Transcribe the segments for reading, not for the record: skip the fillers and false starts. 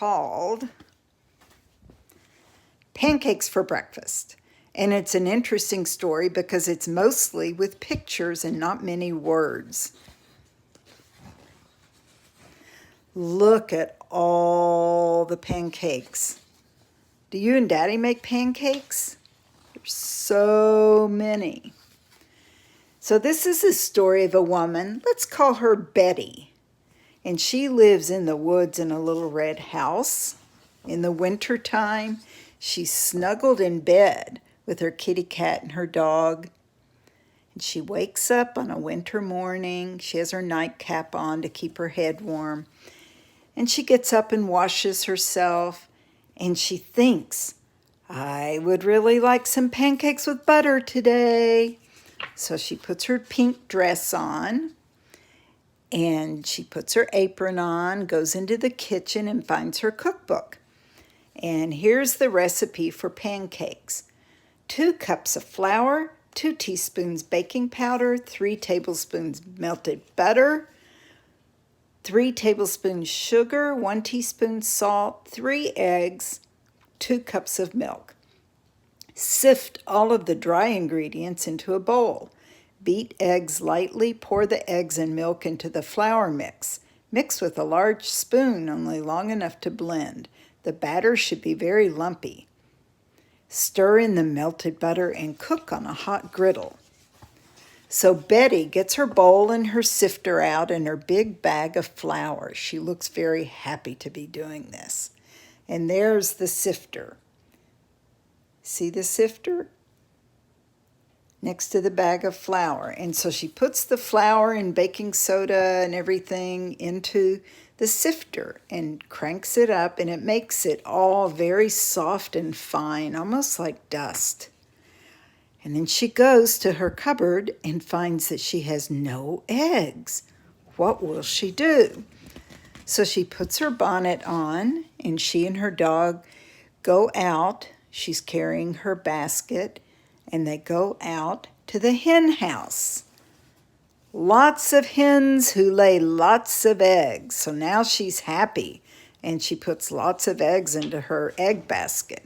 called Pancakes for Breakfast. And it's an interesting story because it's mostly with pictures and not many words. Look at all the pancakes. Do you and Daddy make pancakes? There's so many. So this is a story of a woman. Let's call her Betty. And she lives in the woods in a little red house. In the wintertime, she's snuggled in bed with her kitty cat and her dog. And she wakes up on a winter morning. She has her nightcap on to keep her head warm. And she gets up and washes herself. And she thinks, I would really like some pancakes with butter today. So she puts her pink dress on. And she puts her apron on, goes into the kitchen and finds her cookbook. And here's the recipe for pancakes. 2 cups of flour, 2 teaspoons baking powder, 3 tablespoons melted butter, 3 tablespoons sugar, 1 teaspoon salt, 3 eggs, 2 cups of milk. Sift all of the dry ingredients into a bowl. Beat eggs lightly, pour the eggs and milk into the flour mix. Mix with a large spoon, only long enough to blend. The batter should be very lumpy. Stir in the melted butter and cook on a hot griddle. So Betty gets her bowl and her sifter out and her big bag of flour. She looks very happy to be doing this. And there's the sifter. See the sifter? Next to the bag of flour. And so she puts the flour and baking soda and everything into the sifter and cranks it up, and it makes it all very soft and fine, almost like dust. And then she goes to her cupboard and finds that she has no eggs. What will she do? So she puts her bonnet on, and she and her dog go out. She's carrying her basket, and they go out to the hen house. Lots of hens who lay lots of eggs. So now she's happy, and she puts lots of eggs into her egg basket.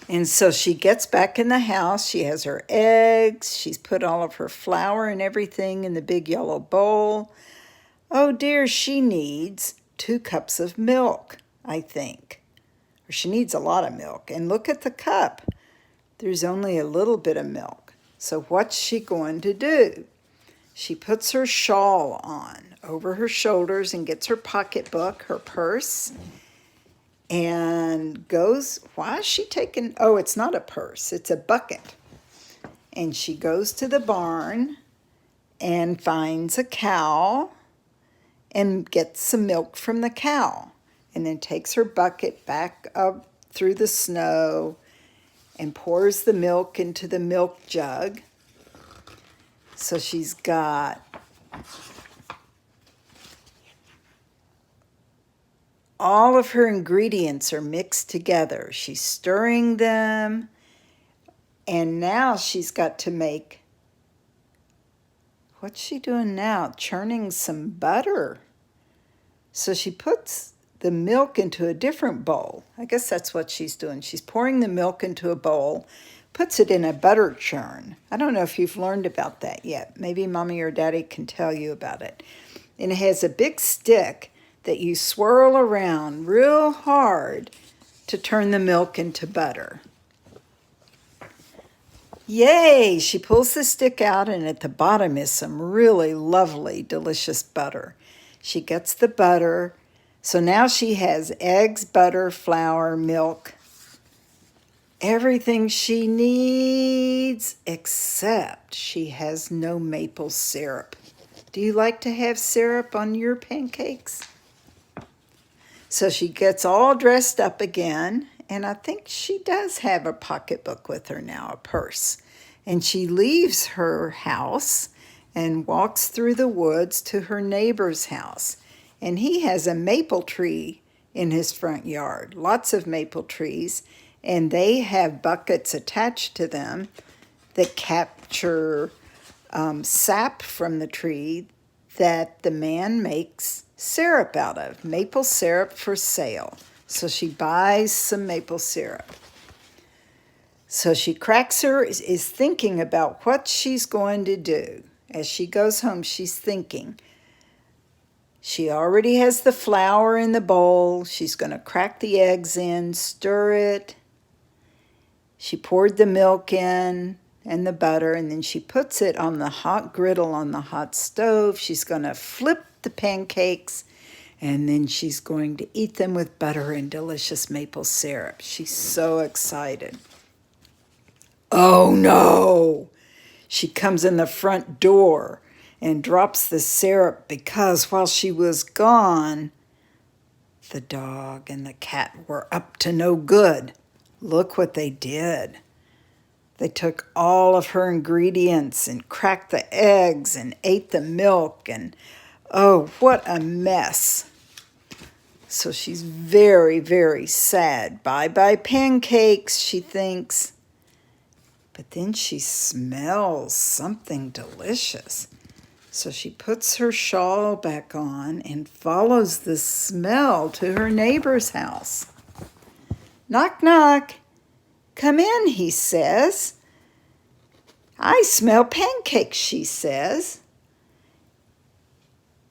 And so she gets back in the house. She has her eggs. She's put all of her flour and everything in the big yellow bowl. Oh dear, she needs 2 cups of milk, I think. Or she needs a lot of milk. And look at the cup. There's only a little bit of milk. So what's she going to do? She puts her shawl on over her shoulders and gets her pocketbook, her purse, and goes, why is she taking, oh, it's not a purse, it's a bucket. And she goes to the barn and finds a cow and gets some milk from the cow. And then takes her bucket back up through the snow and pours the milk into the milk jug. So she's got all of her ingredients are mixed together. She's stirring them, and now she's got to make, what's she doing now? Churning some butter. So she puts the milk into a different bowl. I guess that's what she's doing. She's pouring the milk into a bowl, puts it in a butter churn. I don't know if you've learned about that yet. Maybe Mommy or Daddy can tell you about it. And it has a big stick that you swirl around real hard to turn the milk into butter. Yay! She pulls the stick out, and at the bottom is some really lovely, delicious butter. She gets the butter. So now she has eggs, butter, flour, milk, everything she needs, except she has no maple syrup. Do you like to have syrup on your pancakes? So she gets all dressed up again, and I think she does have a pocketbook with her now, a purse. And she leaves her house and walks through the woods to her neighbor's house. And he has a maple tree in his front yard, lots of maple trees, and they have buckets attached to them that capture sap from the tree that the man makes syrup out of. Maple syrup for sale. So she buys some maple syrup. So she cracks her, is thinking about what she's going to do. As she goes home, she's thinking. She already has the flour in the bowl. She's going to crack the eggs in, stir it. She poured the milk in and the butter, and then she puts it on the hot griddle on the hot stove. She's going to flip the pancakes, and then she's going to eat them with butter and delicious maple syrup. She's so excited. Oh no! She comes in the front door and drops the syrup because while she was gone, the dog and the cat were up to no good. Look what they did. They took all of her ingredients and cracked the eggs and ate the milk, and oh, what a mess. So she's very, very sad. Bye-bye pancakes, she thinks. But then she smells something delicious. So she puts her shawl back on and follows the smell to her neighbor's house. Knock, knock. Come in, he says. I smell pancakes, she says.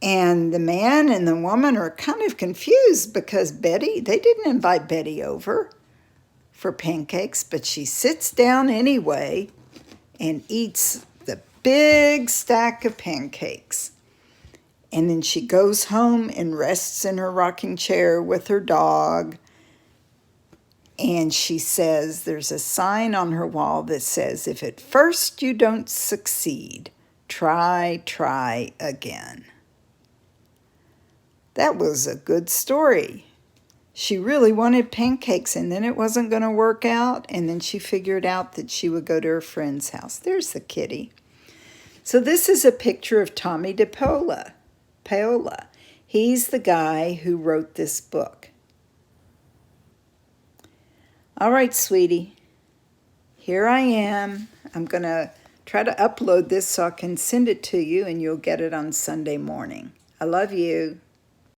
And the man and the woman are kind of confused because they didn't invite Betty over for pancakes, but she sits down anyway and eats the big stack of pancakes. And then she goes home and rests in her rocking chair with her dog. And she says there's a sign on her wall that says, if at first you don't succeed, try again. That was a good story. She really wanted pancakes, and then it wasn't going to work out, and then she figured out that she would go to her friend's house. There's the kitty. So this is a picture of Tommy DePaola. He's the guy who wrote this book. All right, sweetie, here I am. I'm going to try to upload this so I can send it to you, and you'll get it on Sunday morning. I love you.